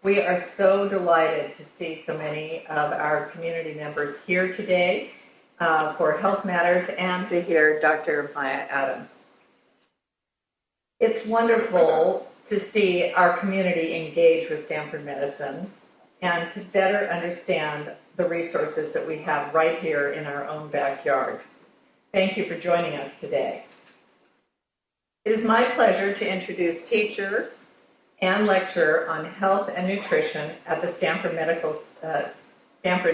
We are so delighted to see so many of our community members here today for Health Matters and to hear Dr. Maya Adam. It's wonderful to see our community engage with Stanford Medicine and to better understand the resources that we have right here in our own backyard. Thank you for joining us today. It is my pleasure to introduce teacher and lecturer on health and nutrition at the Stanford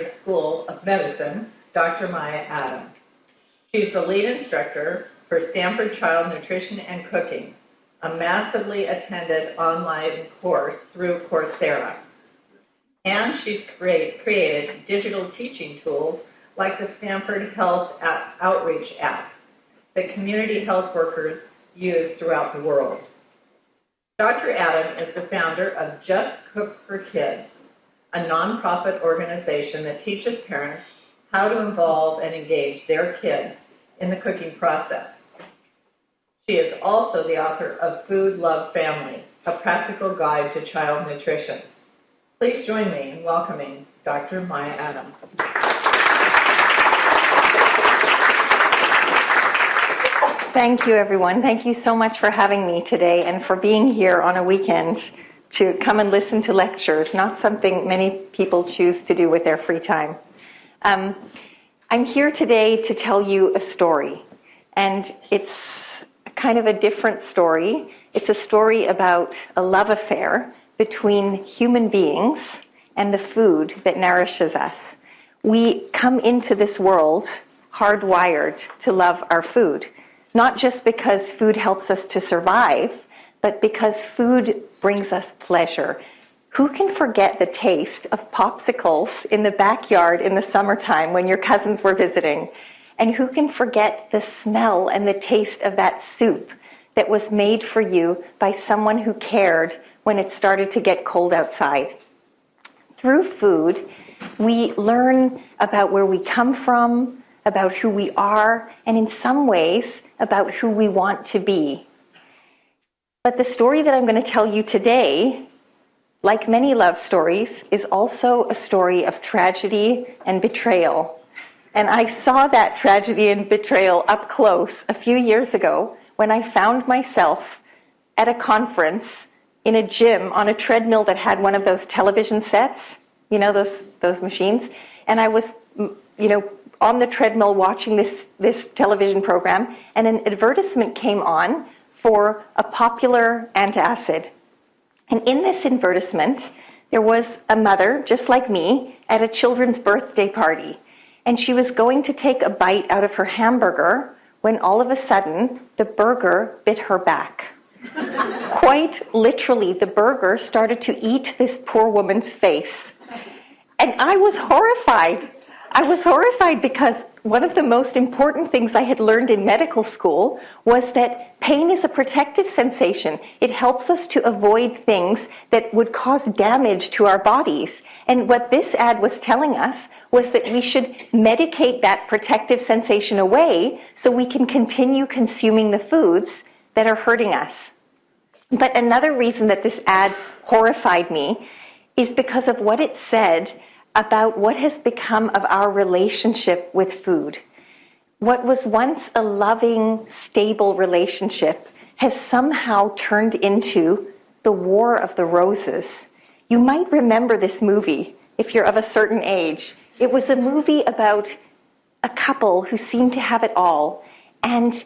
School of Medicine, Dr. Maya Adam. She's the lead instructor for Stanford Child Nutrition and Cooking, a massively attended online course through Coursera. And she's created digital teaching tools like the Stanford Health Outreach app that community health workers use throughout the world. Dr. Adam is the founder of Just Cook for Kids, a nonprofit organization that teaches parents how to involve and engage their kids in the cooking process. She is also the author of Food Love Family, a practical guide to child nutrition. Please join me in welcoming Dr. Maya Adam. Thank you, everyone. Thank you so much for having me today and for being here on a weekend to come and listen to lectures, not something many people choose to do with their free time. I'm here today to tell you a story, and it's kind of a different story. It's a story about a love affair between human beings and the food that nourishes us. We come into this world hardwired to love our food. Not just because food helps us to survive, but because food brings us pleasure. Who can forget the taste of popsicles in the backyard in the summertime when your cousins were visiting? And who can forget the smell and the taste of that soup that was made for you by someone who cared when it started to get cold outside? Through food, we learn about where we come from, about who we are, and in some ways, about who we want to be. But the story that I'm going to tell you today, like many love stories, is also a story of tragedy and betrayal. And I saw that tragedy and betrayal up close a few years ago when I found myself at a conference in a gym on a treadmill that had one of those television sets, you know, those machines. And I was, on the treadmill watching this television program, and an advertisement came on for a popular antacid. And in this advertisement, there was a mother, just like me, at a children's birthday party. And she was going to take a bite out of her hamburger when all of a sudden, the burger bit her back. Quite literally, the burger started to eat this poor woman's face. And I was horrified. I was horrified because one of the most important things I had learned in medical school was that pain is a protective sensation. It helps us to avoid things that would cause damage to our bodies. And what this ad was telling us was that we should medicate that protective sensation away so we can continue consuming the foods that are hurting us. But another reason that this ad horrified me is because of what it said about what has become of our relationship with food. What was once a loving, stable relationship has somehow turned into the War of the Roses. You might remember this movie if you're of a certain age. It was a movie about a couple who seemed to have it all, and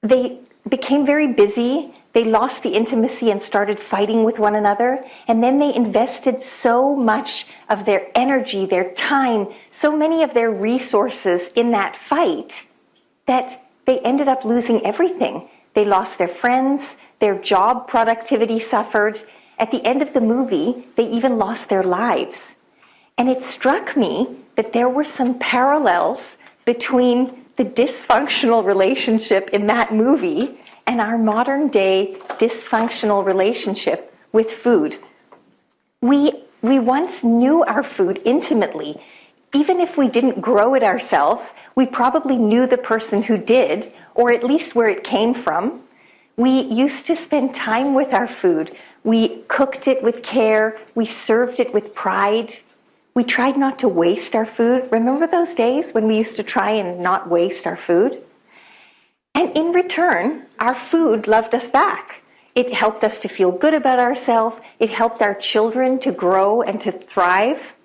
they became very busy. They lost the intimacy and started fighting with one another. And then they invested so much of their energy, their time, so many of their resources in that fight that they ended up losing everything. They lost their friends, their job productivity suffered. At the end of the movie, they even lost their lives. And it struck me that there were some parallels between the dysfunctional relationship in that movie and our modern day dysfunctional relationship with food. We once knew our food intimately. Even if we didn't grow it ourselves, we probably knew the person who did, or at least where it came from. We used to spend time with our food. We cooked it with care. We served it with pride. We tried not to waste our food. Remember those days when we used to try and not waste our food? And in return, our food loved us back. It helped us to feel good about ourselves. It helped our children to grow and to thrive.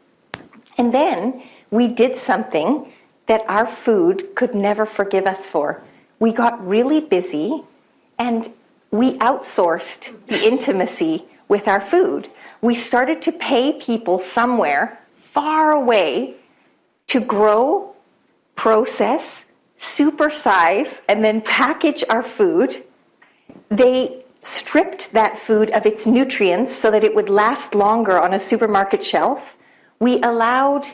And then we did something that our food could never forgive us for. We got really busy and we outsourced the intimacy with our food. We started to pay people somewhere far away to grow, process, supersize, and then package our food. They stripped that food of its nutrients so that it would last longer on a supermarket shelf. We allowed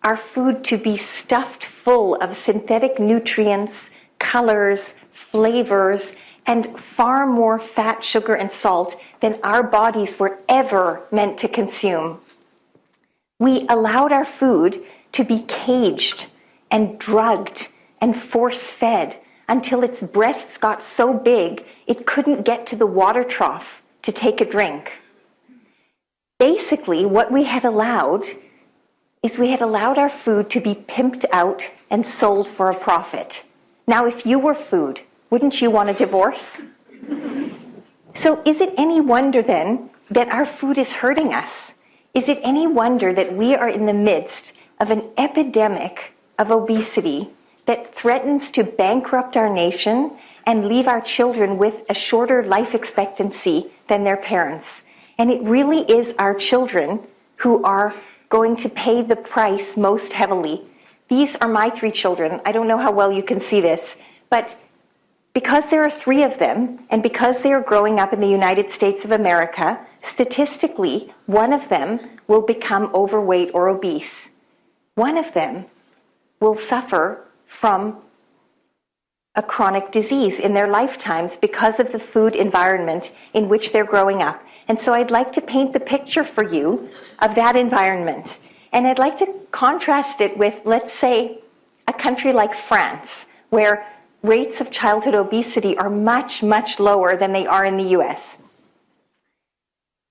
our food to be stuffed full of synthetic nutrients, colors, flavors, and far more fat, sugar, and salt than our bodies were ever meant to consume. We allowed our food to be caged and drugged and force-fed until its breasts got so big it couldn't get to the water trough to take a drink. Basically, what we had allowed is we had allowed our food to be pimped out and sold for a profit. Now, if you were food, wouldn't you want a divorce? So is it any wonder then that our food is hurting us? Is it any wonder that we are in the midst of an epidemic of obesity that threatens to bankrupt our nation and leave our children with a shorter life expectancy than their parents? And it really is our children who are going to pay the price most heavily. These are my 3 children. I don't know how well you can see this, but because there are 3 of them, and because they are growing up in the United States of America, statistically, one of them will become overweight or obese. One of them will suffer from a chronic disease in their lifetimes because of the food environment in which they're growing up. And so I'd like to paint the picture for you of that environment. And I'd like to contrast it with, let's say, a country like France, where rates of childhood obesity are much, much lower than they are in the US.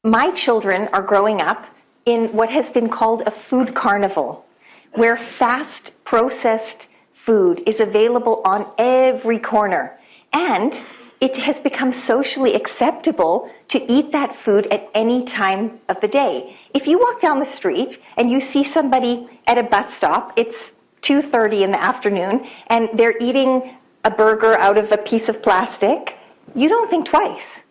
My children are growing up in what has been called a food carnival, where fast processed food is available on every corner. And it has become socially acceptable to eat that food at any time of the day. If you walk down the street and you see somebody at a bus stop, it's 2:30 in the afternoon, and they're eating a burger out of a piece of plastic, you don't think twice.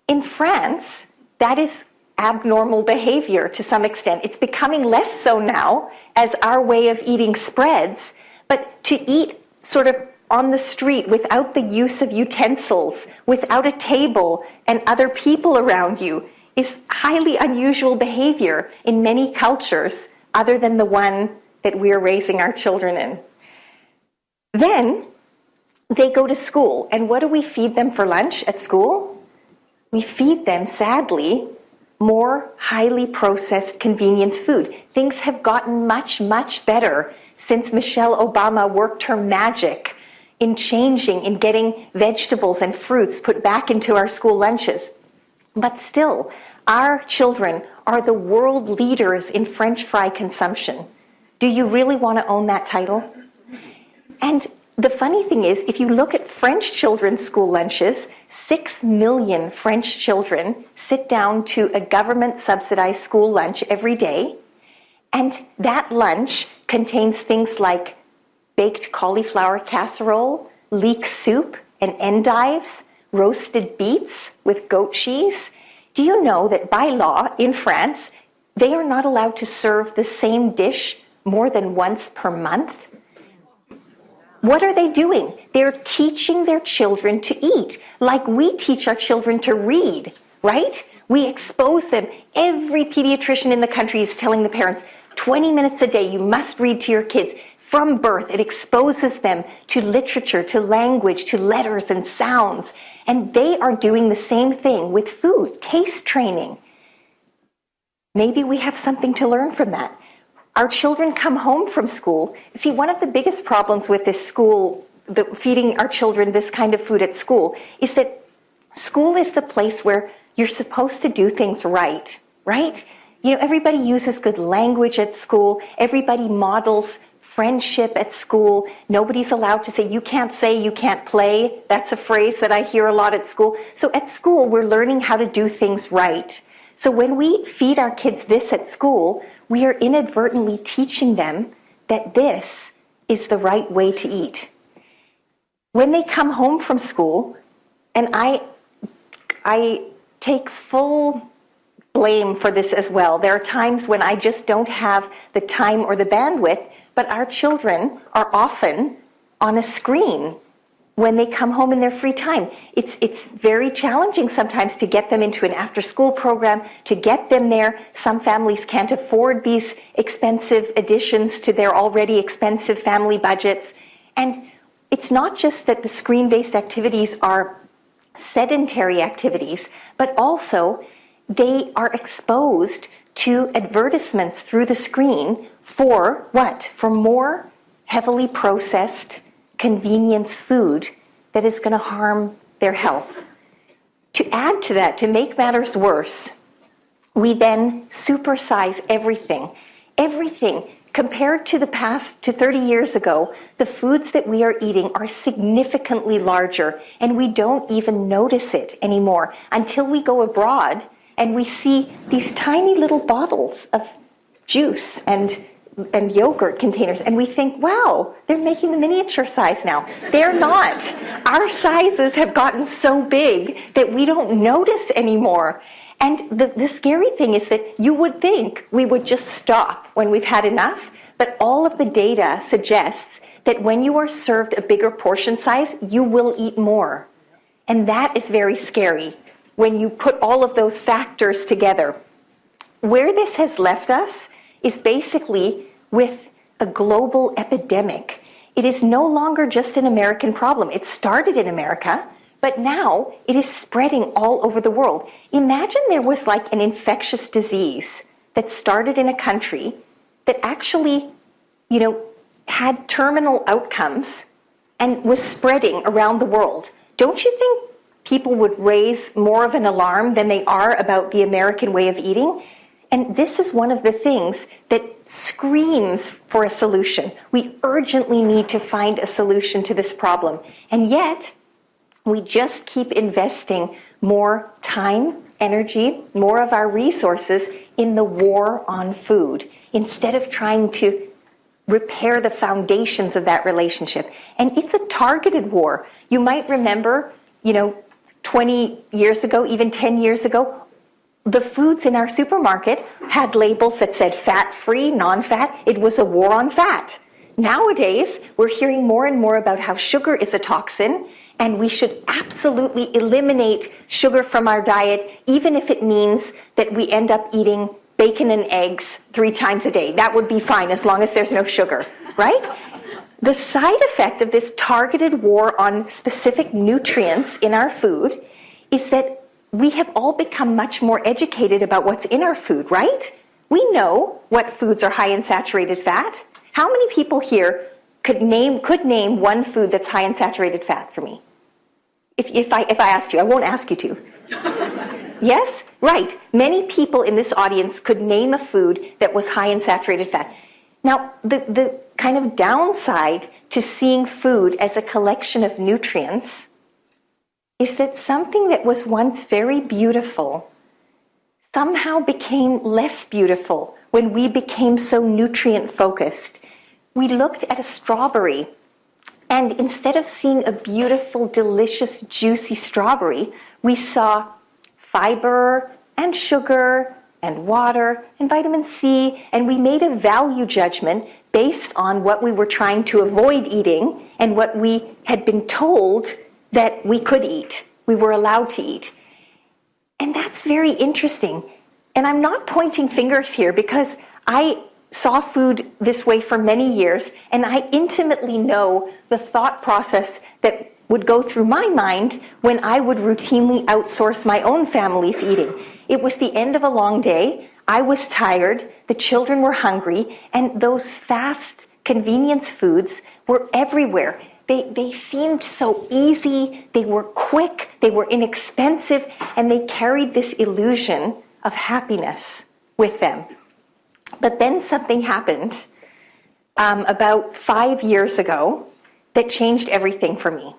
In France, that is abnormal behavior to some extent. It's becoming less so now as our way of eating spreads, but to eat sort of on the street without the use of utensils, without a table and other people around you, is highly unusual behavior in many cultures other than the one that we're raising our children in. Then they go to school, and what do we feed them for lunch at school? We feed them, sadly, more highly processed convenience food. Things have gotten much, much better since Michelle Obama worked her magic in changing, in getting vegetables and fruits put back into our school lunches. But still, our children are the world leaders in French fry consumption. Do you really want to own that title? And the funny thing is, if you look at French children's school lunches, 6 million French children sit down to a government-subsidized school lunch every day, and that lunch contains things like baked cauliflower casserole, leek soup and endives, roasted beets with goat cheese. Do you know that by law in France, they are not allowed to serve the same dish more than once per month? What are they doing? They're teaching their children to eat, like we teach our children to read, right? We expose them. Every pediatrician in the country is telling the parents, 20 minutes a day, you must read to your kids. From birth, it exposes them to literature, to language, to letters and sounds. And they are doing the same thing with food, taste training. Maybe we have something to learn from that. Our children come home from school. See, one of the biggest problems with this school, feeding our children this kind of food at school, is that School is the place where you're supposed to do things right, right? You know, everybody uses good language at school. Everybody models friendship at school. Nobody's allowed to say, you can't play. That's a phrase that I hear a lot at school. So at school, we're learning how to do things right. So when we feed our kids this at school, we are inadvertently teaching them that this is the right way to eat. When they come home from school, and I take full blame for this as well. There are times when I just don't have the time or the bandwidth, but our children are often on a screen when they come home in their free time. It's very challenging sometimes to get them into an after-school program, to get them there. Some families can't afford these expensive additions to their already expensive family budgets. And it's not just that the screen-based activities are sedentary activities, but also they are exposed to advertisements through the screen for what? For more heavily processed convenience food that is going to harm their health. To add to that, to make matters worse, we then supersize everything. Everything. Compared to the past, to 30 years ago, the foods that we are eating are significantly larger, and we don't even notice it anymore until we go abroad and we see these tiny little bottles of juice and yogurt containers, and we think, wow, they're making the miniature size now. They're not. Our sizes have gotten so big that we don't notice anymore. And the scary thing is that you would think we would just stop when we've had enough, but all of the data suggests that when you are served a bigger portion size, you will eat more. And that is very scary when you put all of those factors together. Where this has left us is basically with a global epidemic. It is no longer just an American problem. It started in America, but now it is spreading all over the world. Imagine there was like an infectious disease that started in a country that actually, had terminal outcomes and was spreading around the world. Don't you think people would raise more of an alarm than they are about the American way of eating? And this is one of the things that screams for a solution. We urgently need to find a solution to this problem. And yet, we just keep investing more time, energy, more of our resources in the war on food, instead of trying to repair the foundations of that relationship. And it's a targeted war. You might remember, 20 years ago, even 10 years ago, the foods in our supermarket had labels that said fat-free, non-fat. It was a war on fat. Nowadays, we're hearing more and more about how sugar is a toxin, and we should absolutely eliminate sugar from our diet, even if it means that we end up eating bacon and eggs 3 times a day. That would be fine as long as there's no sugar, right? The side effect of this targeted war on specific nutrients in our food is that we have all become much more educated about what's in our food, right? We know what foods are high in saturated fat. How many people here could name one food that's high in saturated fat for me? If I asked you, I won't ask you to. Yes? Right. Many people in this audience could name a food that was high in saturated fat. Now, the kind of downside to seeing food as a collection of nutrients is that something that was once very beautiful somehow became less beautiful when we became so nutrient focused. We looked at a strawberry, and instead of seeing a beautiful, delicious, juicy strawberry, we saw fiber and sugar and water and vitamin C, and we made a value judgment based on what we were trying to avoid eating and what we had been told that we could eat, we were allowed to eat. And that's very interesting. And I'm not pointing fingers here because I saw food this way for many years, and I intimately know the thought process that would go through my mind when I would routinely outsource my own family's eating. It was the end of a long day, I was tired, the children were hungry, and those fast convenience foods were everywhere. They seemed so easy, they were quick, they were inexpensive, and they carried this illusion of happiness with them. But then something happened about 5 years ago that changed everything for me.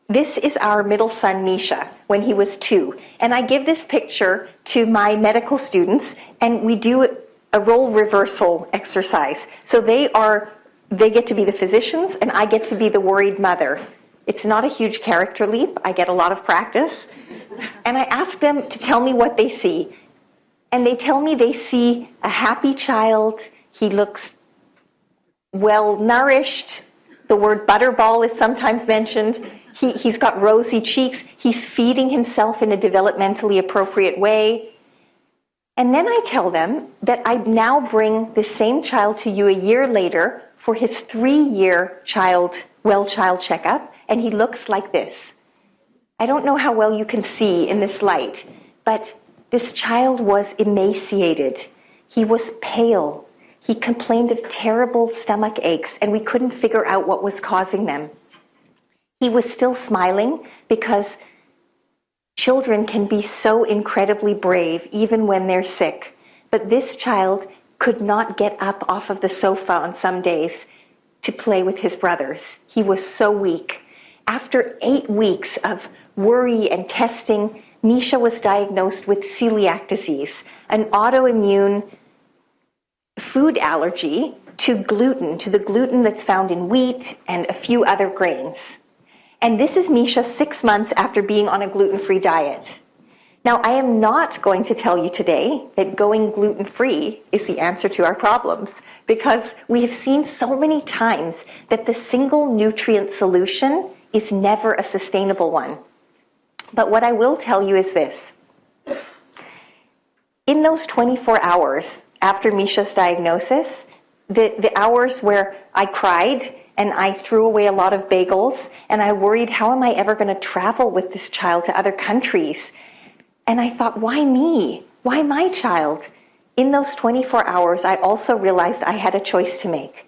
This is our middle son, Misha, when he was 2. And I give this picture to my medical students, and we do a role reversal exercise. So they get to be the physicians, and I get to be the worried mother. It's not a huge character leap. I get a lot of practice. And I ask them to tell me what they see. And they tell me they see a happy child. He looks well nourished. The word butterball is sometimes mentioned. He's got rosy cheeks. He's feeding himself in a developmentally appropriate way. And then I tell them that I now bring the same child to you a year later for his 3-year well child checkup, and he looks like this. I don't know how well you can see in this light, but this child was emaciated. He was pale. He complained of terrible stomach aches, and we couldn't figure out what was causing them. He was still smiling because children can be so incredibly brave even when they're sick. But this child could not get up off of the sofa on some days to play with his brothers. He was so weak. After 8 weeks of worry and testing, Misha was diagnosed with celiac disease, an autoimmune food allergy to gluten, to the gluten that's found in wheat and a few other grains. And this is Misha 6 months after being on a gluten-free diet. Now, I am not going to tell you today that going gluten-free is the answer to our problems, because we have seen so many times that the single nutrient solution is never a sustainable one. But what I will tell you is this. In those 24 hours after Misha's diagnosis, the hours where I cried and I threw away a lot of bagels, and I worried, how am I ever going to travel with this child to other countries? And I thought, why me? Why my child? In those 24 hours, I also realized I had a choice to make.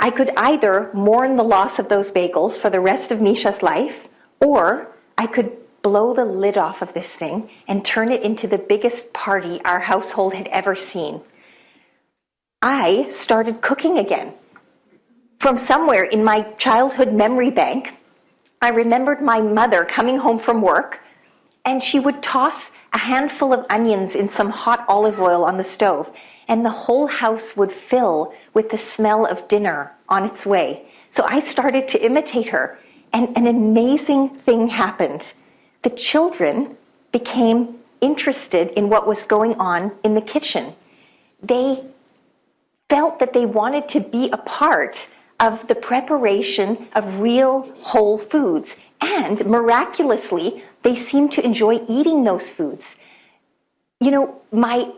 I could either mourn the loss of those bagels for the rest of Misha's life, or I could blow the lid off of this thing and turn it into the biggest party our household had ever seen. I started cooking again. From somewhere in my childhood memory bank, I remembered my mother coming home from work, and she would toss a handful of onions in some hot olive oil on the stove, and the whole house would fill with the smell of dinner on its way. So I started to imitate her, and an amazing thing happened. The children became interested in what was going on in the kitchen. They felt that they wanted to be a part of the preparation of real whole foods. And miraculously, they seemed to enjoy eating those foods. You know, my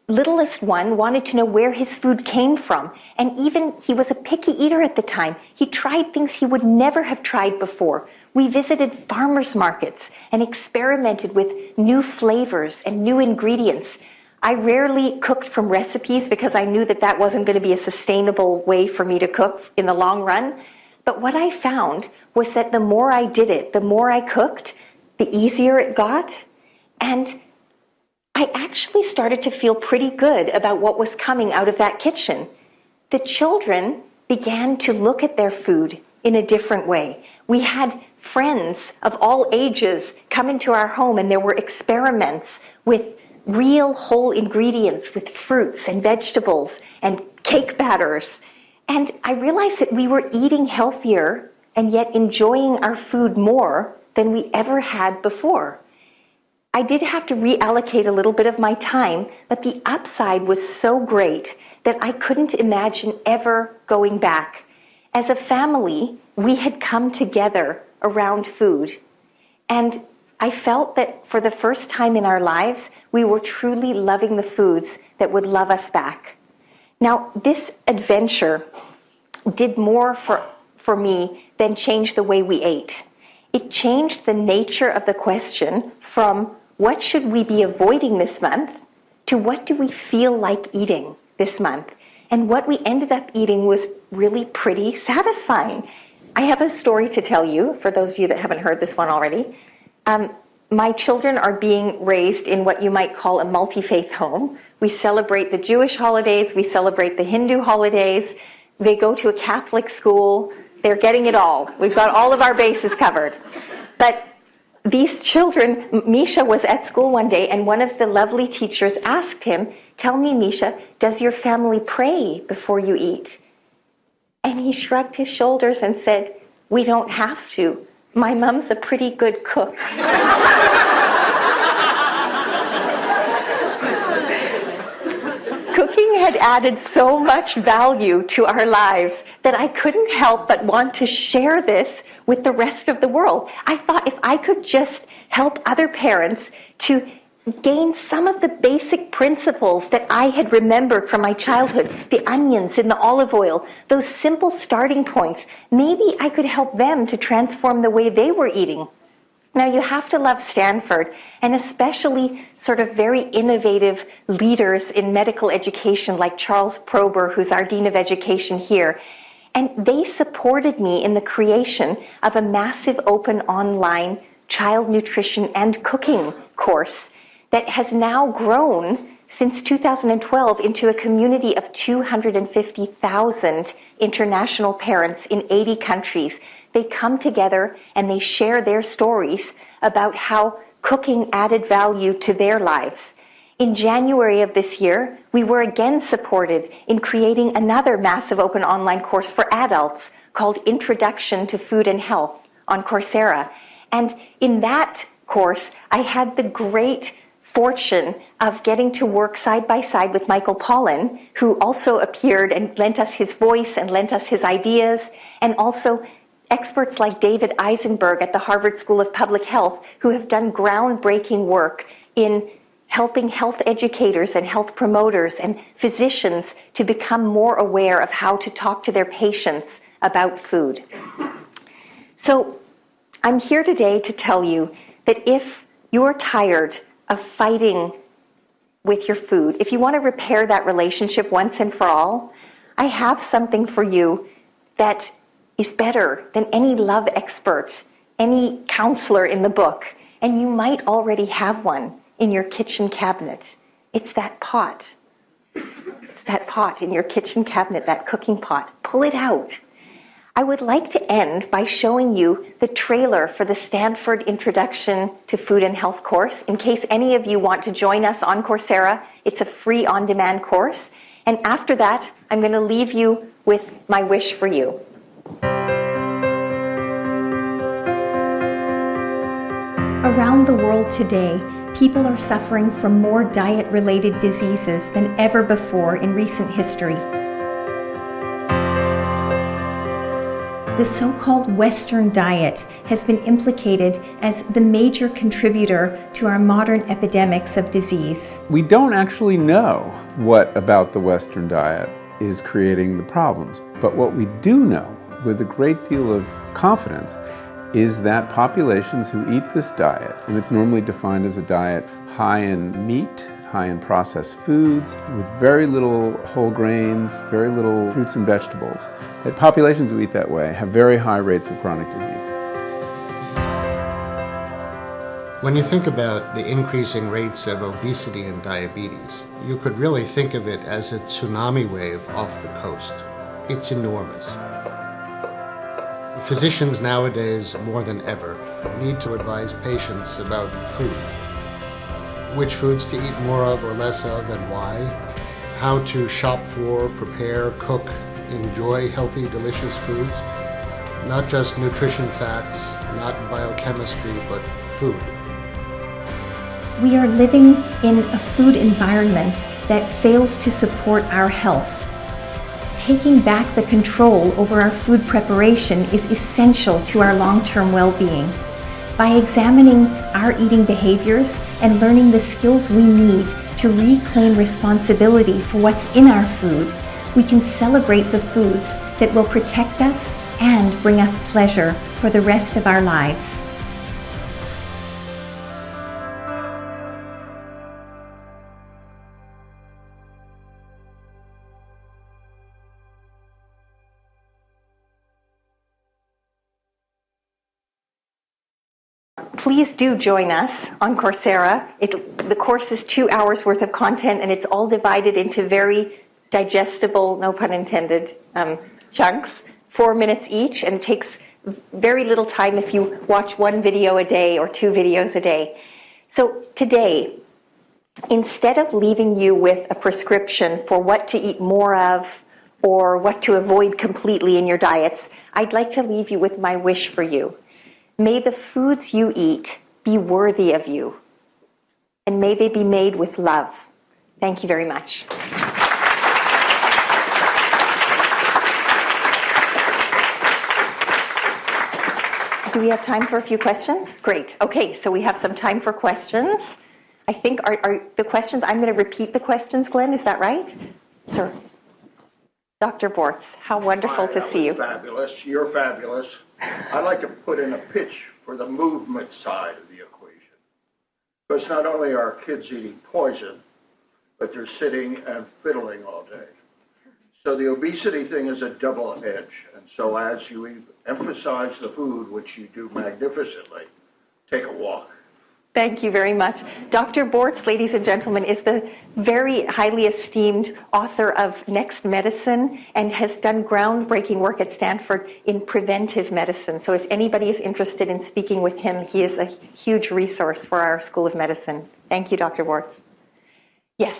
littlest one wanted to know where his food came from. And even he was a picky eater at the time. He tried things he would never have tried before. We visited farmers markets and experimented with new flavors and new ingredients. I rarely cooked from recipes because I knew that that wasn't going to be a sustainable way for me to cook in the long run. But what I found was that the more I did it, the more I cooked, the easier it got. And I actually started to feel pretty good about what was coming out of that kitchen. The children began to look at their food in a different way. We had friends of all ages come into our home, and there were experiments with real whole ingredients, with fruits and vegetables and cake batters. And I realized that we were eating healthier and yet enjoying our food more than we ever had before. I did have to reallocate a little bit of my time, but the upside was so great that I couldn't imagine ever going back. As a family, we had come together around food, and I felt that for the first time in our lives, we were truly loving the foods that would love us back. Now, this adventure did more for me than change the way we ate. It changed the nature of the question from what should we be avoiding this month to what do we feel like eating this month. And what we ended up eating was really pretty satisfying. I have a story to tell you, for those of you that haven't heard this one already. My children are being raised in what you might call a multi-faith home. We celebrate the Jewish holidays, we celebrate the Hindu holidays, they go to a Catholic school, they're getting it all. We've got all of our bases covered. But these children, Misha was at school one day and one of the lovely teachers asked him, "Tell me, Misha, does your family pray before you eat?" And he shrugged his shoulders and said, "We don't have to. My mom's a pretty good cook." Cooking had added so much value to our lives that I couldn't help but want to share this with the rest of the world. I thought if I could just help other parents to gain some of the basic principles that I had remembered from my childhood, the onions in the olive oil, those simple starting points, maybe I could help them to transform the way they were eating. Now, you have to love Stanford, and especially sort of very innovative leaders in medical education like Charles Prober, who's our Dean of Education here. And they supported me in the creation of a massive open online child nutrition and cooking course that has now grown since 2012 into a community of 250,000 international parents in 80 countries. They come together and they share their stories about how cooking added value to their lives. In January of this year, we were again supported in creating another massive open online course for adults called Introduction to Food and Health on Coursera. And in that course, I had the great fortune of getting to work side by side with Michael Pollan, who also appeared and lent us his voice and lent us his ideas, and also experts like David Eisenberg at the Harvard School of Public Health, who have done groundbreaking work in helping health educators and health promoters and physicians to become more aware of how to talk to their patients about food. So I'm here today to tell you that if you're tired of fighting with your food, if you want to repair that relationship once and for all, I have something for you that is better than any love expert, any counselor in the book, and you might already have one in your kitchen cabinet. It's that pot. It's that pot in your kitchen cabinet, that cooking pot. Pull it out. I would like to end by showing you the trailer for the Stanford Introduction to Food and Health course. In case any of you want to join us on Coursera, it's a free on-demand course. And after that, I'm going to leave you with my wish for you. Around the world today, people are suffering from more diet-related diseases than ever before in recent history. The so-called Western diet has been implicated as the major contributor to our modern epidemics of disease. We don't actually know what about the Western diet is creating the problems, but what we do know with a great deal of confidence is that populations who eat this diet, and it's normally defined as a diet high in meat, high in processed foods, with very little whole grains, very little fruits and vegetables, that populations who eat that way have very high rates of chronic disease. When you think about the increasing rates of obesity and diabetes, you could really think of it as a tsunami wave off the coast. It's enormous. Physicians nowadays, more than ever, need to advise patients about food. Which foods to eat more of or less of and why. How to shop for, prepare, cook, enjoy healthy, delicious foods. Not just nutrition facts, not biochemistry, but food. We are living in a food environment that fails to support our health. Taking back the control over our food preparation is essential to our long-term well-being. By examining our eating behaviors and learning the skills we need to reclaim responsibility for what's in our food, we can celebrate the foods that will protect us and bring us pleasure for the rest of our lives. please do join us on Coursera. The course is 2 hours worth of content, and it's all divided into very digestible, no pun intended, chunks, 4 minutes each, and it takes very little time if you watch 1 video a day or 2 videos a day. So today, instead of leaving you with a prescription for what to eat more of or what to avoid completely in your diets, I'd like to leave you with my wish for you. May the foods you eat be worthy of you, and may they be made with love. Thank you very much. Do we have time for a few questions? Great. Okay, so we have some time for questions. I think are the questions, I'm going to repeat the questions, Glenn, is that right? Sir. Dr. Bortz, how wonderful to see you. Fabulous. You're fabulous. I'd like to put in a pitch for the movement side of the equation. Because not only are kids eating poison, but they're sitting and fiddling all day. So the obesity thing is a double edge. And so as you emphasize the food, which you do magnificently, take a walk. Thank you very much. Dr. Bortz, ladies and gentlemen, is the very highly esteemed author of Next Medicine and has done groundbreaking work at Stanford in preventive medicine. So if anybody is interested in speaking with him, he is a huge resource for our School of Medicine. Thank you, Dr. Bortz. Yes.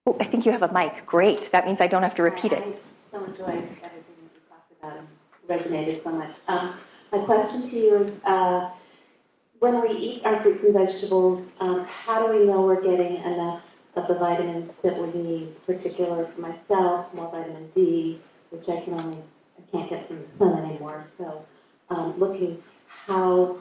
Oh, I think you have a mic. Great. That means I don't have to repeat it. I so enjoyed everything that you talked about and resonated so much. My question to you is, when we eat our fruits and vegetables, how do we know we're getting enough of the vitamins that we need? Particular for myself, more vitamin D, which I can't get from the sun anymore. So, looking how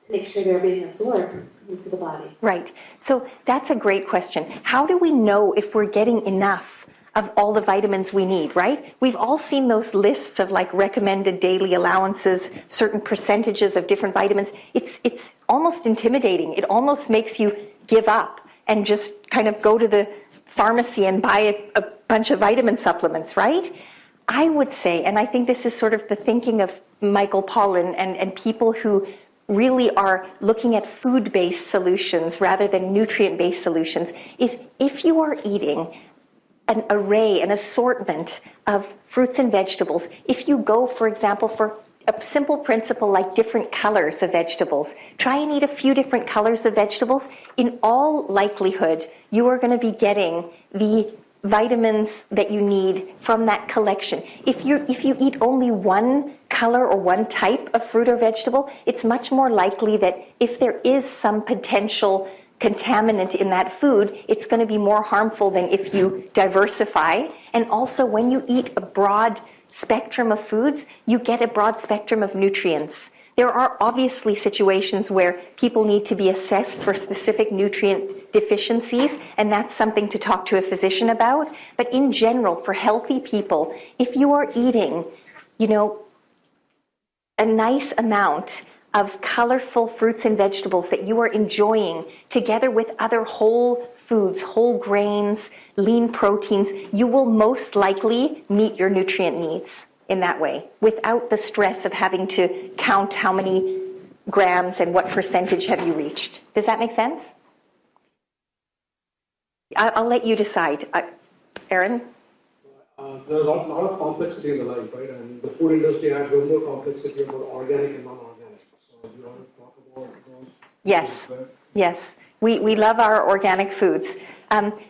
to make sure they're being absorbed into the body. Right. So that's a great question. How do we know if we're getting enough of all the vitamins we need, right? We've all seen those lists of like recommended daily allowances, certain percentages of different vitamins. It's almost intimidating. It almost makes you give up and just kind of go to the pharmacy and buy a bunch of vitamin supplements, right? I would say, and I think this is sort of the thinking of Michael Pollan and people who really are looking at food-based solutions rather than nutrient-based solutions, is if you are eating an array, an assortment of fruits and vegetables, if you go, for example, for a simple principle like different colors of vegetables, try and eat a few different colors of vegetables, in all likelihood, you are going to be getting the vitamins that you need from that collection. If you eat only one color or one type of fruit or vegetable, it's much more likely that if there is some potential contaminant in that food, it's going to be more harmful than if you diversify. And also, when you eat a broad spectrum of foods, you get a broad spectrum of nutrients. There are obviously situations where people need to be assessed for specific nutrient deficiencies, and that's something to talk to a physician about. But in general, for healthy people, if you are eating, a nice amount of colorful fruits and vegetables that you are enjoying, together with other whole foods, whole grains, lean proteins, you will most likely meet your nutrient needs in that way, without the stress of having to count how many grams and what percentage have you reached. Does that make sense? I'll let you decide. Aaron? There's a lot of complexity in the life, right? And the food industry has way more complexity about organic and non-organic. So do you want to talk about those? Yes. We love our organic foods.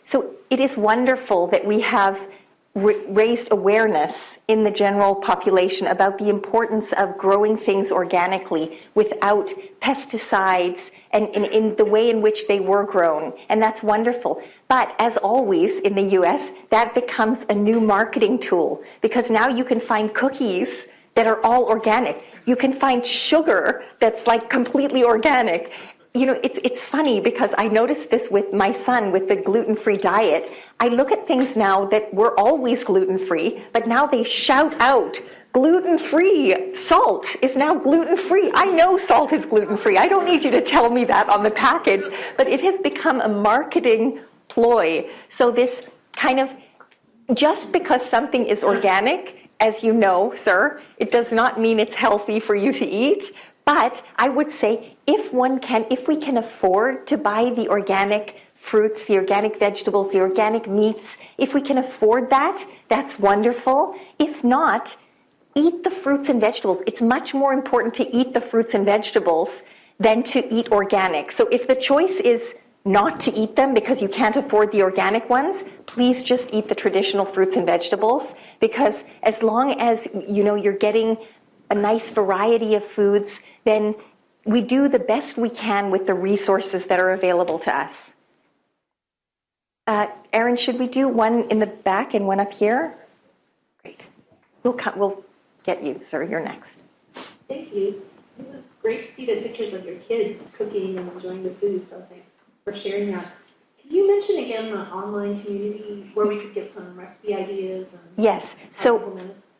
So it is wonderful that we have raised awareness in the general population about the importance of growing things organically without pesticides and in the way in which they were grown. And that's wonderful. But as always in the US, that becomes a new marketing tool, because now you can find cookies that are all organic. You can find sugar that's like completely organic. It's funny because I noticed this with my son with the gluten-free diet. I look at things now that were always gluten-free, but now they shout out, gluten-free, salt is now gluten-free. I know salt is gluten-free. I don't need you to tell me that on the package, but it has become a marketing ploy. So this kind of, just because something is organic, as you know, sir, it does not mean it's healthy for you to eat. But I would say if we can afford to buy the organic fruits, the organic vegetables, the organic meats, if we can afford that, that's wonderful. If not, eat the fruits and vegetables. It's much more important to eat the fruits and vegetables than to eat organic. So if the choice is not to eat them because you can't afford the organic ones, please just eat the traditional fruits and vegetables, because as long as you're getting a nice variety of foods, then we do the best we can with the resources that are available to us. Erin, should we do one in the back and one up here? Great. We'll get you, sir. You're next. Thank you. It was great to see the pictures of your kids cooking and enjoying the food, so thanks for sharing that. Can you mention again the online community where we could get some recipe ideas? And yes.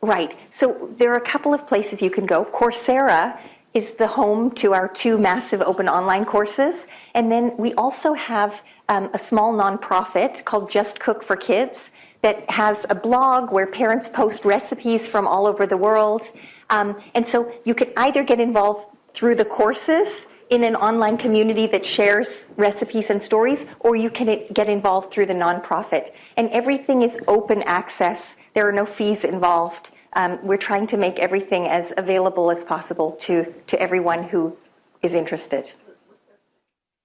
Right. So there are a couple of places you can go. Coursera is the home to our 2 massive open online courses. And then we also have a small nonprofit called Just Cook for Kids that has a blog where parents post recipes from all over the world. And so you can either get involved through the courses in an online community that shares recipes and stories, or you can get involved through the nonprofit. And everything is open access. There are no fees involved. We're trying to make everything as available as possible to everyone who is interested.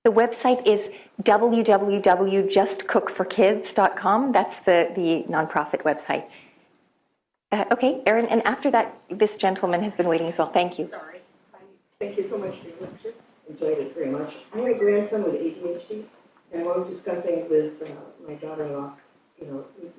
The website is www.justcookforkids.com. That's the nonprofit website. Okay, Erin, and after that, this gentleman has been waiting as well. Thank you. Sorry. Thank you so much for your lecture. Enjoyed it very much. I have a grandson with ADHD, and I was discussing with my daughter-in-law,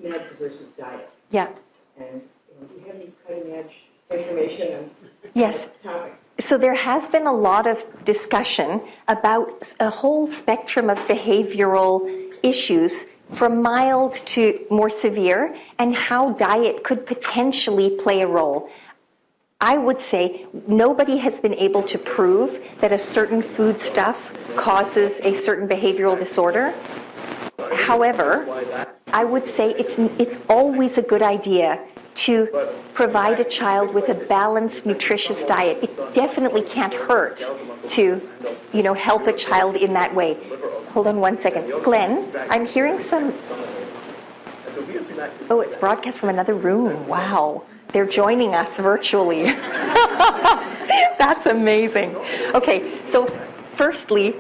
meds versus diet. Yeah. And do you have any cutting-edge information on yes. that topic? So there has been a lot of discussion about a whole spectrum of behavioral issues, from mild to more severe, and how diet could potentially play a role. I would say nobody has been able to prove that a certain foodstuff causes a certain behavioral disorder. However, I would say it's always a good idea to provide a child with a balanced, nutritious diet. It definitely can't hurt to, help a child in that way. Hold on one second. Glenn, I'm hearing some... Oh, it's broadcast from another room. Wow. They're joining us virtually. That's amazing. Okay, so firstly,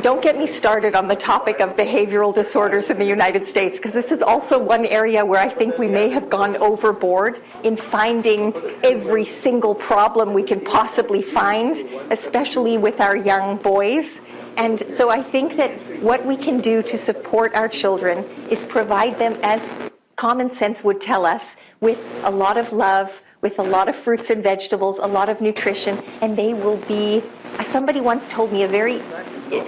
don't get me started on the topic of behavioral disorders in the United States, because this is also one area where I think we may have gone overboard in finding every single problem we can possibly find, especially with our young boys. And so I think that what we can do to support our children is provide them, as common sense would tell us, with a lot of love, with a lot of fruits and vegetables, a lot of nutrition, and they will be, somebody once told me, a very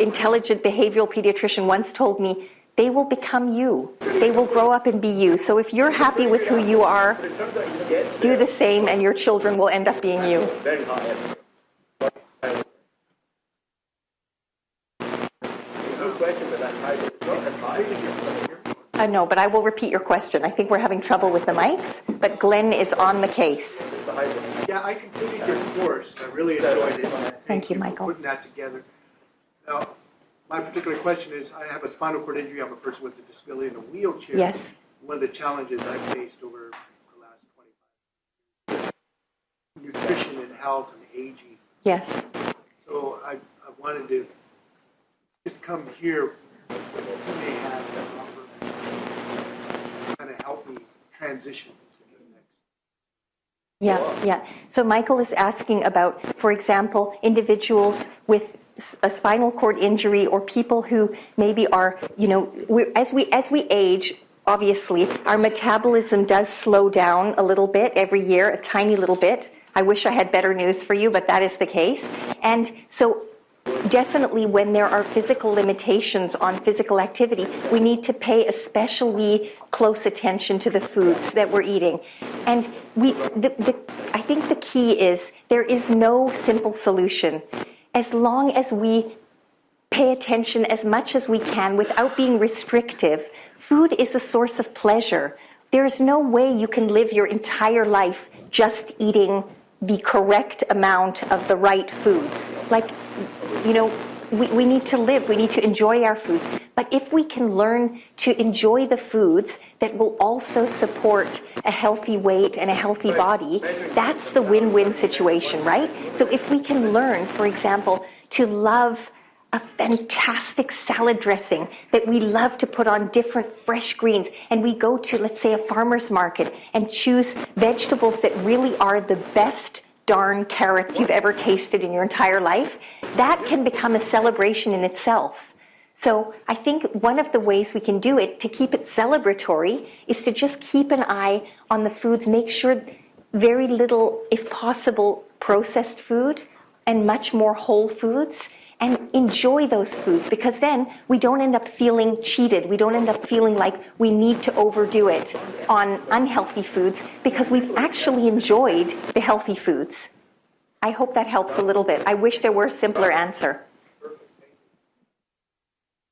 intelligent behavioral pediatrician once told me, they will become you. They will grow up and be you. So if you're happy with who you are, do the same, and your children will end up being you. No, but I will repeat your question. I think we're having trouble with the mics, but Glenn is on the case. Yeah, I completed your course. I really enjoyed it. Thank you, Michael. For putting that together. Now, my particular question is, I have a spinal cord injury. I'm a person with a disability in a wheelchair. Yes. One of the challenges I've faced over the last 25 years, nutrition and health and aging. Yes. So I wanted to just come here. You may have that offer, kind of help me transition to the next. Yeah. So Michael is asking about, for example, individuals with a spinal cord injury, or people who maybe are, as we age, obviously, our metabolism does slow down a little bit every year, a tiny little bit. I wish I had better news for you, but that is the case. And so definitely when there are physical limitations on physical activity, we need to pay especially close attention to the foods that we're eating. And I think the key is there is no simple solution. As long as we pay attention as much as we can without being restrictive, food is a source of pleasure. There's no way you can live your entire life just eating the correct amount of the right foods. Like, you know, we need to live, we need to enjoy our foods. But if we can learn to enjoy the foods that will also support a healthy weight and a healthy body, that's the win-win situation, right? So if we can learn, for example, to love a fantastic salad dressing that we love to put on different fresh greens, and we go to, let's say, a farmer's market and choose vegetables that really are the best darn carrots you've ever tasted in your entire life, that can become a celebration in itself. So I think one of the ways we can do it to keep it celebratory is to just keep an eye on the foods, make sure very little, if possible, processed food and much more whole foods, and enjoy those foods, because then we don't end up feeling cheated. We don't end up feeling like we need to overdo it on unhealthy foods because we've actually enjoyed the healthy foods. I hope that helps a little bit. I wish there were a simpler answer.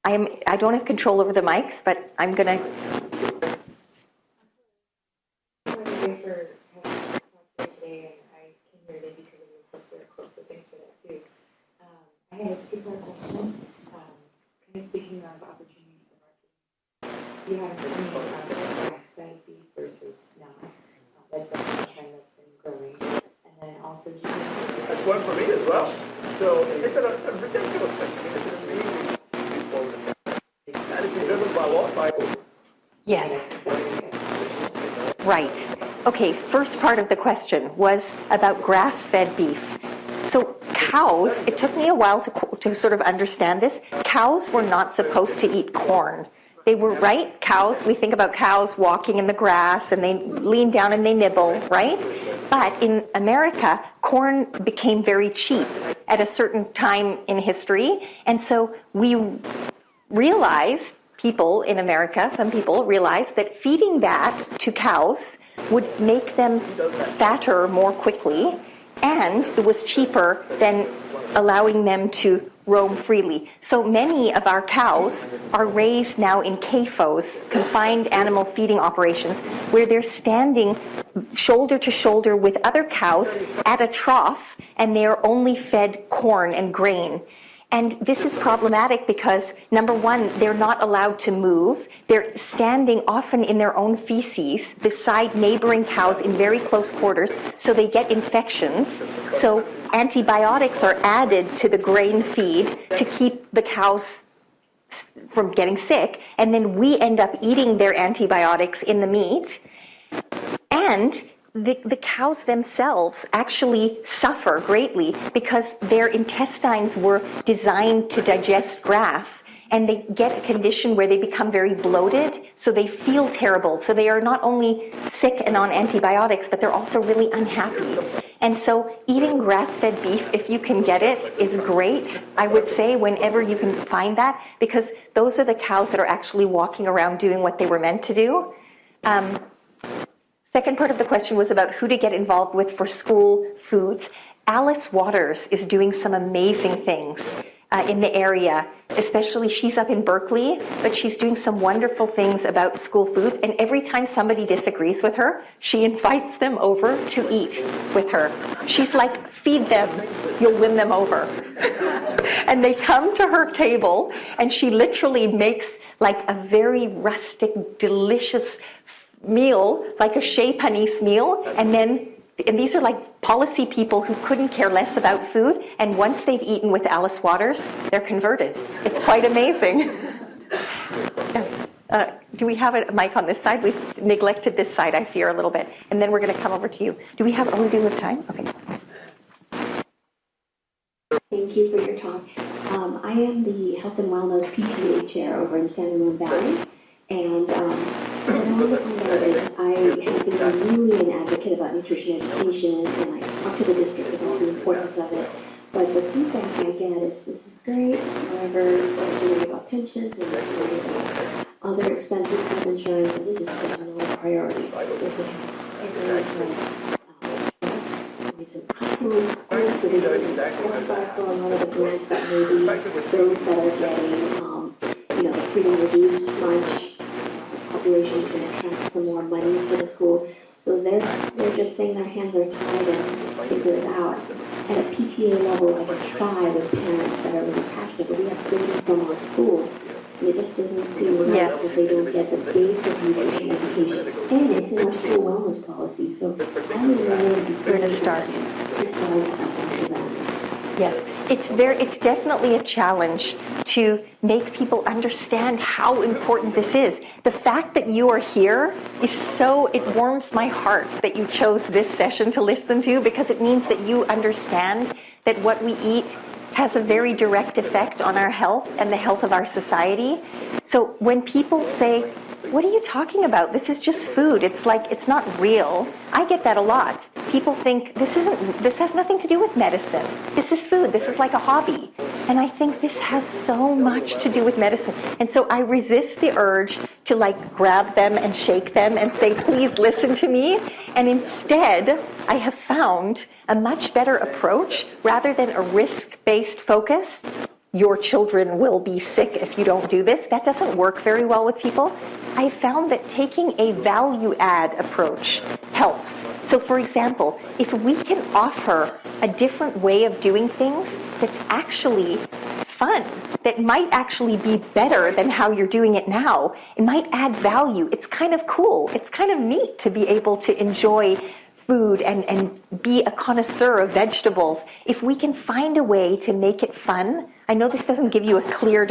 I don't have control over the mics, but I'm going to... I have a two-part question. Kind of speaking of opportunities for marketing, you have an opinion about grass-fed beef versus not. That's a trend that's been growing. And then also, do you think that's one for me as well. So it's a ridiculous thing. It's an amazing that is driven by what? By Yes. Right. Okay, first part of the question was about grass-fed beef. So cows, it took me a while to sort of understand this. Cows were not supposed to eat corn. They were, right? Cows, we think about cows walking in the grass and they lean down and they nibble, right? But in America, corn became very cheap at a certain time in history. And so we realized, people in America, some people realized that feeding that to cows would make them fatter more quickly, and it was cheaper than allowing them to roam freely. So many of our cows are raised now in CAFOs, confined animal feeding operations, where they're standing shoulder to shoulder with other cows at a trough, and they are only fed corn and grain. And this is problematic because, number one, they're not allowed to move. They're standing often in their own feces beside neighboring cows in very close quarters, so they get infections. So antibiotics are added to the grain feed to keep the cows from getting sick, and then we end up eating their antibiotics in the meat. And the cows themselves actually suffer greatly because their intestines were designed to digest grass, and they get a condition where they become very bloated, so they feel terrible. So they are not only sick and on antibiotics, but they're also really unhappy. And so eating grass-fed beef, if you can get it, is great, I would say, whenever you can find that, because those are the cows that are actually walking around doing what they were meant to do. Second part of the question was about who to get involved with for school foods. Alice Waters is doing some amazing things in the area, especially she's up in Berkeley, but she's doing some wonderful things about school foods, and every time somebody disagrees with her, she invites them over to eat with her. She's like, feed them, you'll win them over. And they come to her table, and she literally makes like a very rustic, delicious meal, like a chez panisse meal, and these are like policy people who couldn't care less about food, and once they've eaten with Alice Waters, they're converted. It's quite amazing. Do we have a mic on this side? We've neglected this side, I fear, a little bit, and then we're going to come over to you. Are we doing with time? Okay. Thank you for your talk. I am the Health and Wellness PTA chair over in San Ramon Valley. And what I want to find out is I have been really an advocate about nutrition education, and I talk to the district about the importance of it. But the feedback I get is this is great, however, I'm worrying about pensions and I'm worrying about other expenses, health insurance, and this is just not a priority. If we have it's an optimal school, so they don't qualify for a lot of the grants that maybe those that are getting, the free and reduced lunch population can attract some more money for the school. So they're just saying their hands are tied and figure it out. At a PTA level, I could try with parents that are really passionate, but we have 30-some-odd schools, and it just doesn't seem right Yes. that they don't get the basic nutrition education. And it's in our school wellness policy, so how do we really Where to start? besides talking to them? Yes, it's definitely a challenge to make people understand how important this is. The fact that you are here is it warms my heart that you chose this session to listen to, because it means that you understand that what we eat has a very direct effect on our health and the health of our society. So when people say, "What are you talking about? This is just food. It's like, it's not real." I get that a lot. People think this has nothing to do with medicine. This is food. This is like a hobby. And I think this has so much to do with medicine. And so I resist the urge to grab them and shake them and say, "Please listen to me." And instead, I have found a much better approach rather than a risk-based focus. Your children will be sick if you don't do this. That doesn't work very well with people. I found that taking a value-add approach helps. So for example, if we can offer a different way of doing things that's actually fun, that might actually be better than how you're doing it now, it might add value. It's kind of cool. It's kind of neat to be able to enjoy food and be a connoisseur of vegetables. If we can find a way to make it fun, I know this doesn't give you a clear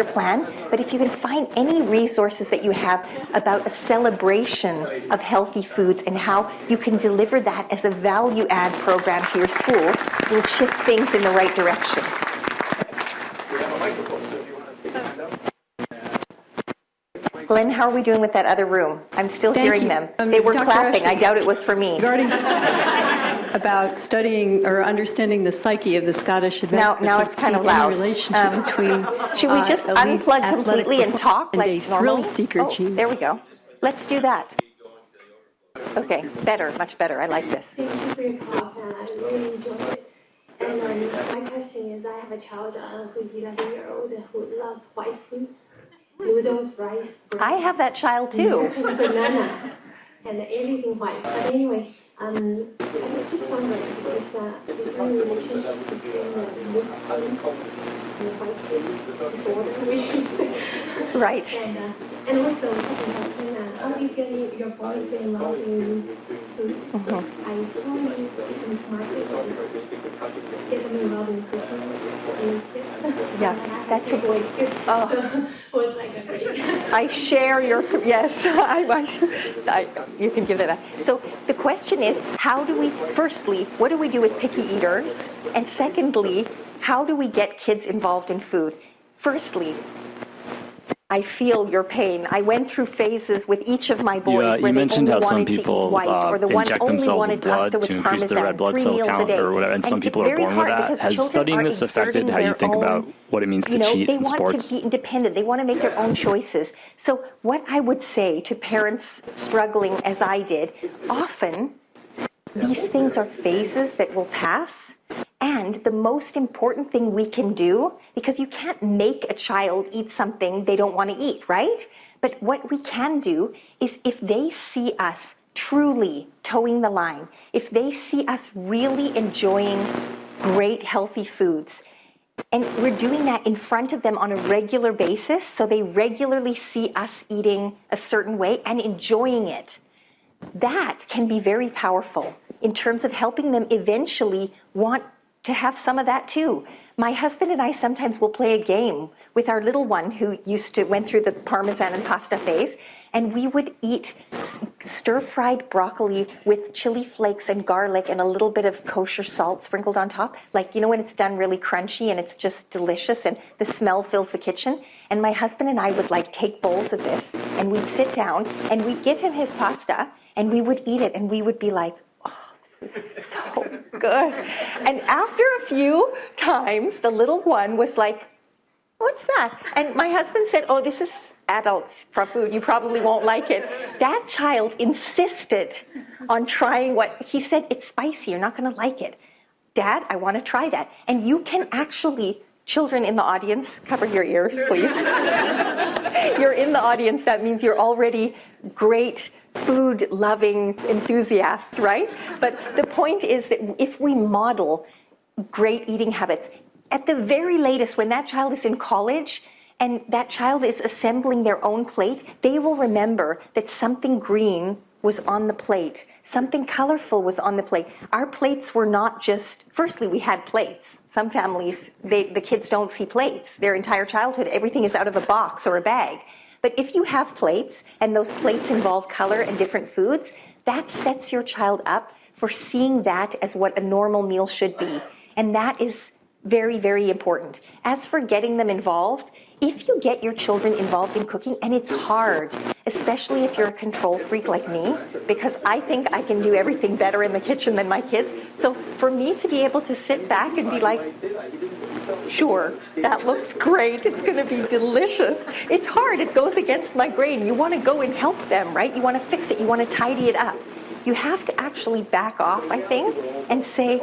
plan, but if you can find any resources that you have about a celebration of healthy foods and how you can deliver that as a value-add program to your school, will shift things in the right direction. We have a microphone, so if you want to take your hand up. Glenn, how are we doing with that other room? I'm still hearing them. They were Dr. clapping. I Ashley, doubt it was for me. Regarding about studying or understanding the psyche of the Scottish adventurers. Now it's kind of loud. Relationship between Should we just elite unplug athletic completely and talk and like a normally? thrill-seeker gene. There we go. Let's do that. Okay, better, much better. I like this. Thank you for your talk, and I really enjoyed it. And my question is, I have a child who's 11-year-old who loves white food, noodles, rice. I have that child too. And banana, and everything white. But anyway, I was just wondering, because is there a relationship between the mood swing and the white food disorder, which is Right. And also, second question, how do you get your boys involved in food? I saw you in the market and get them involved in cooking and kids. Yeah, that's a boy too. Oh. So it was like a great. I share your, yes, you can give that back. So the question is, firstly, what do we do with picky eaters? And secondly, how do we get kids involved in food? Firstly, I feel your pain. I went through phases with each of my boys where they only wanted to eat white, or the one only wanted pasta with parmesan 3 meals a day. Or whatever, and some people are born with that. Has studying this affected how you think about what it means to cheat in sports? They want to be independent. They want to make their own choices. So what I would say to parents struggling as I did, often these things are phases that will pass. And the most important thing we can do, because you can't make a child eat something they don't want to eat, right? But what we can do is, if they see us truly towing the line, if they see us really enjoying great healthy foods, and we're doing that in front of them on a regular basis, so they regularly see us eating a certain way and enjoying it, that can be very powerful in terms of helping them eventually want to have some of that too. My husband and I sometimes will play a game with our little one who went through the parmesan and pasta phase, and we would eat stir-fried broccoli with chili flakes and garlic and a little bit of kosher salt sprinkled on top. Like, when it's done really crunchy and it's just delicious and the smell fills the kitchen. And my husband and I would take bowls of this, and we'd sit down and we'd give him his pasta and we would eat it, and we would be like, this is so good. And after a few times, the little one was like, what's that? And my husband said, oh, this is adults food. You probably won't like it. That child insisted on trying what he said. It's spicy. You're not going to like it. Dad, I want to try that. And you can actually children in the audience, cover your ears, please. You're in the audience, that means you're already great food-loving enthusiasts, right? But the point is that if we model great eating habits, at the very latest, when that child is in college and that child is assembling their own plate, they will remember that something green was on the plate, something colorful was on the plate. Our plates were not just, firstly, we had plates. Some families, the kids don't see plates their entire childhood. Everything is out of a box or a bag. But if you have plates, and those plates involve color and different foods, that sets your child up for seeing that as what a normal meal should be. And that is very, very important. As for getting them involved, if you get your children involved in cooking, and it's hard, especially if you're a control freak like me, because I think I can do everything better in the kitchen than my kids. So for me to be able to sit back and be like, sure, that looks great, it's going to be delicious. It's hard, it goes against my grain. You want to go and help them, right? You want to fix it, you want to tidy it up. You have to actually back off, I think, and say,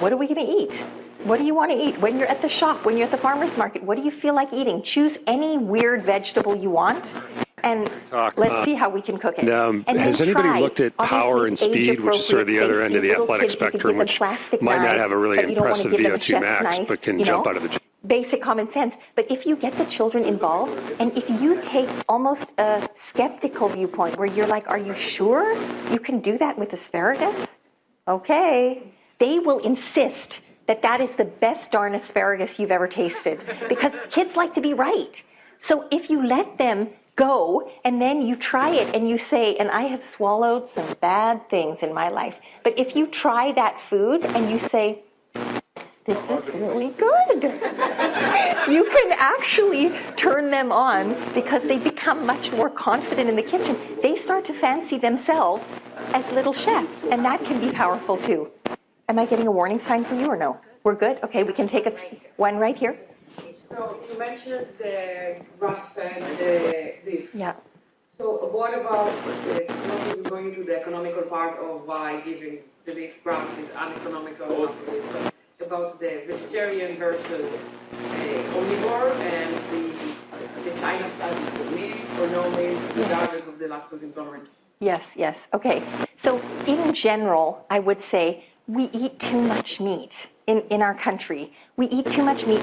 what are we going to eat? What do you want to eat? When you're at the shop, when you're at the farmer's market, what do you feel like eating? Choose any weird vegetable you want, and let's see how we can cook it. Has anybody looked at power and speed, which is sort of the other end of the athletic spectrum, which might not have a really impressive VO2 max, but can jump out of the gym? Basic common sense. But if you get the children involved, and if you take almost a skeptical viewpoint where you're like, are you sure you can do that with asparagus? Okay. They will insist that that is the best darn asparagus you've ever tasted, because kids like to be right. So if you let them go and then you try it and you say, and I have swallowed some bad things in my life, but if you try that food and you say, this is really good, you can actually turn them on, because they become much more confident in the kitchen. They start to fancy themselves as little chefs, and that can be powerful too. Am I getting a warning sign for you or no? We're good? Okay, we can take one right here. So you mentioned the grass-fed beef. Yeah. So what about not going into the economical part of why giving the beef grass is uneconomical, about the vegetarian versus omnivore and the China study for milk or no milk, regardless of the lactose intolerance? Yes, yes. Okay. So in general, I would say we eat too much meat in our country. We eat too much meat.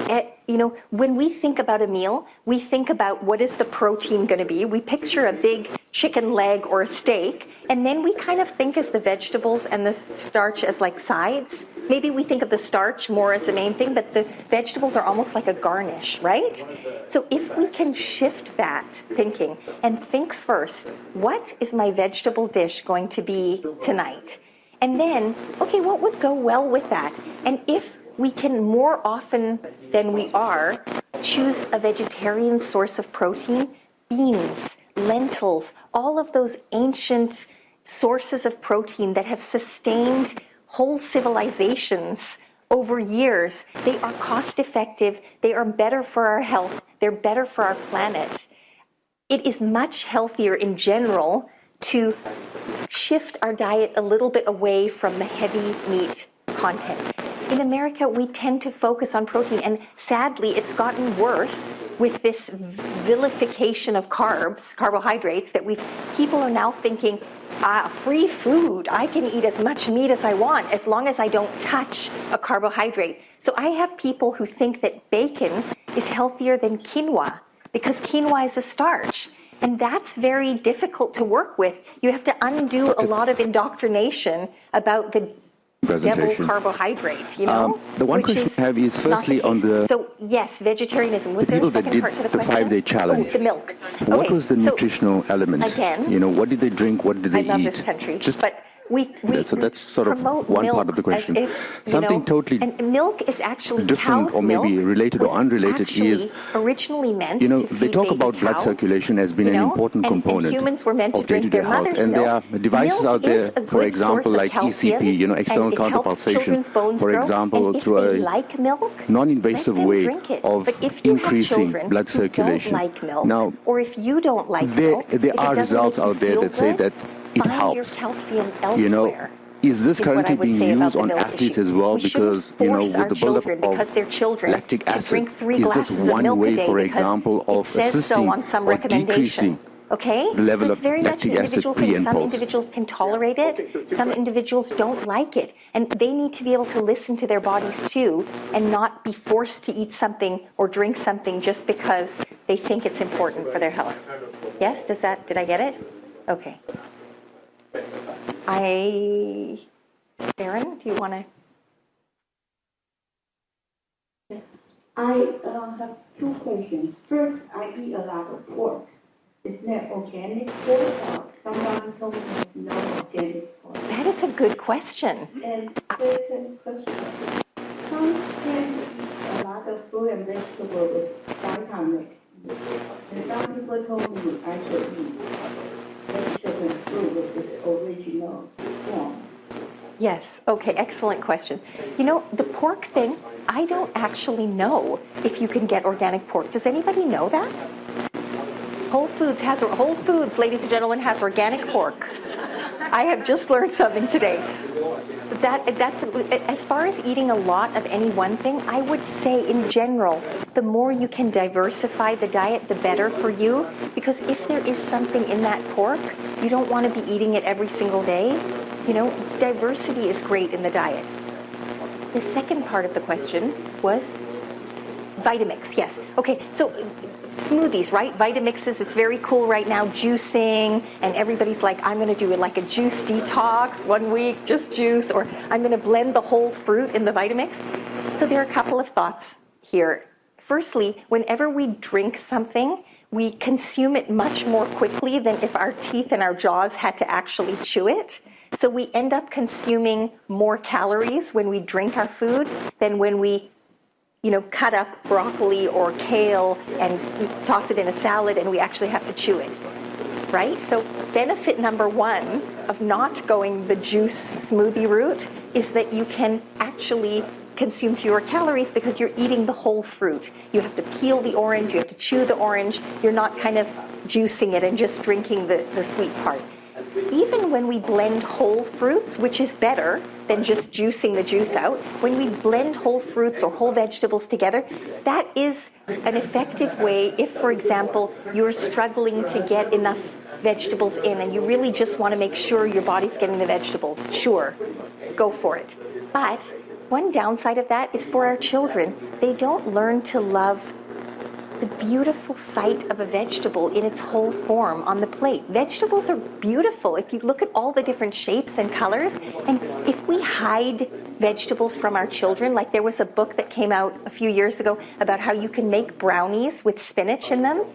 When we think about a meal, we think about what is the protein going to be. We picture a big chicken leg or a steak, and then we kind of think as the vegetables and the starch as like sides. Maybe we think of the starch more as the main thing, but the vegetables are almost like a garnish, right? So if we can shift that thinking and think first, what is my vegetable dish going to be tonight? And then, okay, what would go well with that? And if we can more often than we are choose a vegetarian source of protein, beans, lentils, all of those ancient sources of protein that have sustained whole civilizations over years, they are cost effective, they are better for our health, they're better for our planet. It is much healthier in general to shift our diet a little bit away from the heavy meat content. In America, we tend to focus on protein, and sadly, it's gotten worse with this vilification of carbohydrates, that people are now thinking, free food, I can eat as much meat as I want as long as I don't touch a carbohydrate. So I have people who think that bacon is healthier than quinoa, because quinoa is a starch. And that's very difficult to work with. You have to undo a lot of indoctrination about the devil carbohydrate, the one question I have is firstly on the... So, yes, vegetarianism. Was there a second part to the question? The 5-day challenge. Oh, the milk. What was the nutritional element? Again... what did they drink? What did they eat? I love this country. But so that's sort of one part of the question. Something totally and milk is actually different, or maybe related or unrelated, is originally meant to feed they talk about blood cows, circulation as being an important component and humans were meant to of drink their health. mother's And there are milk. devices out there, for example, like calcium, ECP, external counterpulsation, for example, through a non-invasive way of increasing blood circulation. Now, or if you don't like milk, there are results out there that say that it helps. Your calcium elsewhere. is this currently being used on athletes as well? We Because, force with our the buildup children, because they're of children, lactic to acid, drink 3 is this glasses of one milk a way, day for because example, it of says so assisting on some or recommendation. decreasing Okay? the level So it's of very much an lactic acid individual pre thing. and Some post? individuals can tolerate it, some individuals don't like it. And they need to be able to listen to their bodies too and not be forced to eat something or drink something just because they think it's important for their health. Yes? Did I get it? Okay. Erin, do you want to? I have 2 questions. First, I eat a lot of pork. Is that organic pork or somebody told me it's not organic pork? That is a good question. And second question, some tend to eat a lot of fruit and vegetables with Vitamix. And some people told me I should eat vegetable and fruit with its original form. Yes, okay, excellent question. The pork thing, I don't actually know if you can get organic pork. Does anybody know that? Whole Foods, ladies and gentlemen, has organic pork. I have just learned something today. That's as far as eating a lot of any one thing, I would say in general, the more you can diversify the diet, the better for you. Because if there is something in that pork, you don't want to be eating it every single day. Diversity is great in the diet. The second part of the question was Vitamix, yes. Okay, so smoothies, right? Vitamixes, it's very cool right now, juicing, and everybody's like, I'm going to do it like a juice detox 1 week, just juice, or I'm going to blend the whole fruit in the Vitamix. So there are a couple of thoughts here. Firstly, whenever we drink something, we consume it much more quickly than if our teeth and our jaws had to actually chew it. So we end up consuming more calories when we drink our food than when we cut up broccoli or kale and toss it in a salad and we actually have to chew it, right? So benefit number 1 of not going the juice smoothie route is that you can actually consume fewer calories because you're eating the whole fruit. You have to peel the orange, you have to chew the orange, you're not kind of juicing it and just drinking the sweet part. Even when we blend whole fruits, which is better than just juicing the juice out, when we blend whole fruits or whole vegetables together, that is an effective way if, for example, you're struggling to get enough vegetables in and you really just want to make sure your body's getting the vegetables. Sure, go for it. But one downside of that is for our children, they don't learn to love the beautiful sight of a vegetable in its whole form on the plate. Vegetables are beautiful if you look at all the different shapes and colors. And if we hide vegetables from our children, like there was a book that came out a few years ago about how you can make brownies with spinach in them.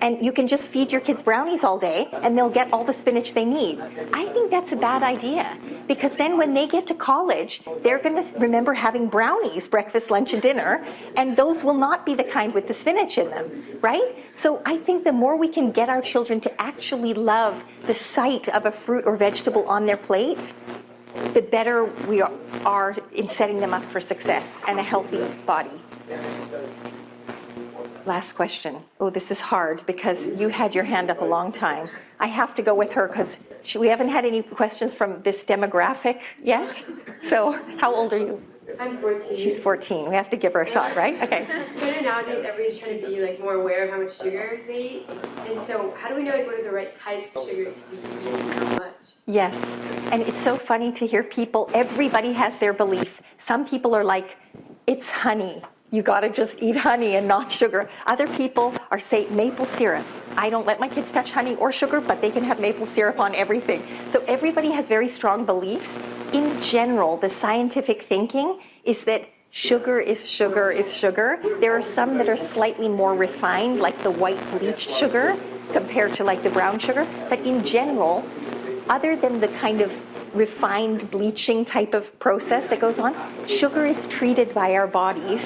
And you can just feed your kids brownies all day and they'll get all the spinach they need. I think that's a bad idea because then when they get to college, they're going to remember having brownies, breakfast, lunch, and dinner, and those will not be the kind with the spinach in them, right? So I think the more we can get our children to actually love the sight of a fruit or vegetable on their plate, the better we are in setting them up for success and a healthy body. Last question. Oh, this is hard because you had your hand up a long time. I have to go with her because we haven't had any questions from this demographic yet. So how old are you? I'm 14. She's 14. We have to give her a shot, right? Okay. So nowadays, everybody's trying to be more aware of how much sugar they eat. And so how do we know what are the right types of sugar to be eating and how much? Yes. And it's so funny to hear people, everybody has their belief. Some people are like, it's honey. You got to just eat honey and not sugar. Other people are say maple syrup. I don't let my kids touch honey or sugar, but they can have maple syrup on everything. So everybody has very strong beliefs. In general, the scientific thinking is that sugar is sugar is sugar. There are some that are slightly more refined, like the white bleached sugar, compared to like the brown sugar. But in general, other than the kind of refined bleaching type of process that goes on, sugar is treated by our bodies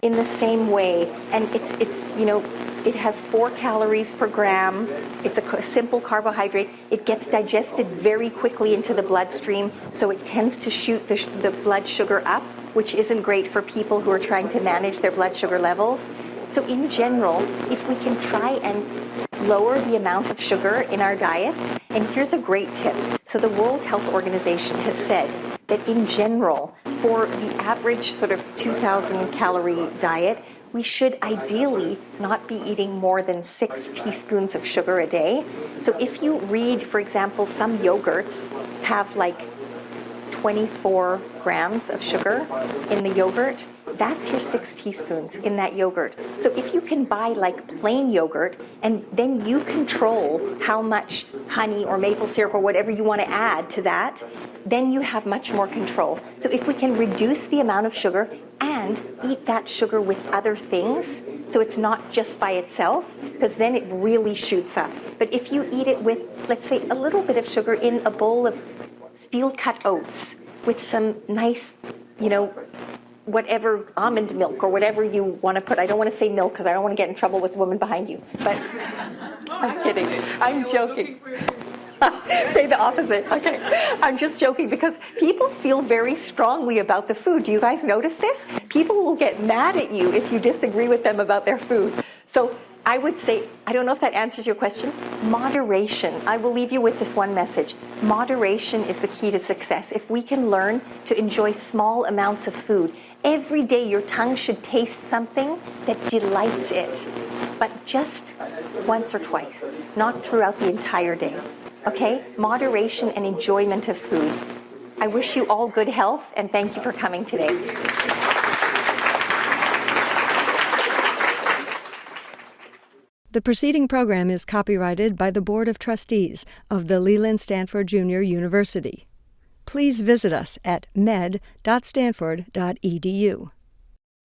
in the same way, and it has 4 calories per gram. It's a simple carbohydrate. It gets digested very quickly into the bloodstream, so it tends to shoot the blood sugar up, which isn't great for people who are trying to manage their blood sugar levels. So in general, if we can try and lower the amount of sugar in our diets, and here's a great tip. So the World Health Organization has said that in general, for the average sort of 2,000 calorie diet, we should ideally not be eating more than 6 teaspoons of sugar a day. So if you read, for example, some yogurts have like 24 grams of sugar in the yogurt, that's your 6 teaspoons in that yogurt. So if you can buy like plain yogurt and then you control how much honey or maple syrup or whatever you want to add to that, then you have much more control. So if we can reduce the amount of sugar and eat that sugar with other things, so it's not just by itself, because then it really shoots up. But if you eat it with, let's say, a little bit of sugar in a bowl of steel-cut oats with some nice, whatever, almond milk or whatever you want to put. I don't want to say milk because I don't want to get in trouble with the woman behind you. But I'm kidding. I'm joking. Say the opposite. Okay. I'm just joking because people feel very strongly about the food. Do you guys notice this? People will get mad at you if you disagree with them about their food. So I would say, I don't know if that answers your question, moderation. I will leave you with this one message. Moderation is the key to success. If we can learn to enjoy small amounts of food, every day your tongue should taste something that delights it, but just once or twice, not throughout the entire day. Okay? Moderation and enjoyment of food. I wish you all good health, and thank you for coming today. The preceding program is copyrighted by the Board of Trustees of the Leland Stanford Junior University. Please visit us at med.stanford.edu.